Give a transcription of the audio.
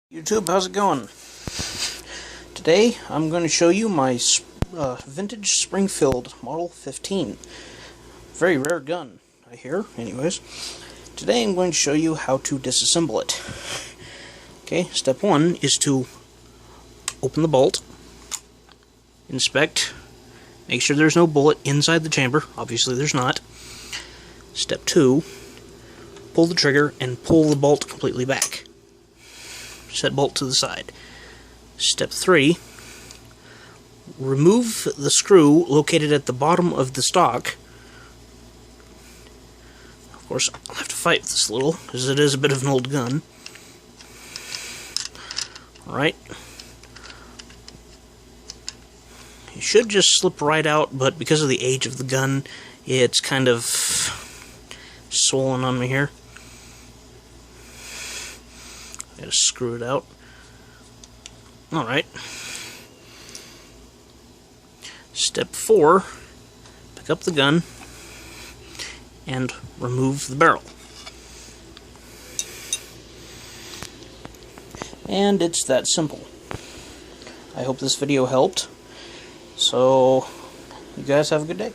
YouTube, how's it going? Today I'm going to show you my vintage Springfield Model 15. Very rare gun, I hear. Anyways, today I'm going to show you how to disassemble it. Okay, step one is to open the bolt, inspect, make sure there's no bullet inside the chamber. Obviously there's not. Step two, pull the trigger and pull the bolt completely back. Set bolt to the side. Step 3, remove the screw located at the bottom of the stock. Of course, I'll have to fight with this a little, because it is a bit of an old gun. Alright. It should just slip right out, but because of the age of the gun, it's kind of swollen on me here. Gotta screw it out. Alright. Step 4, pick up the gun and remove the barrel. And it's that simple. I hope this video helped. So, you guys have a good day.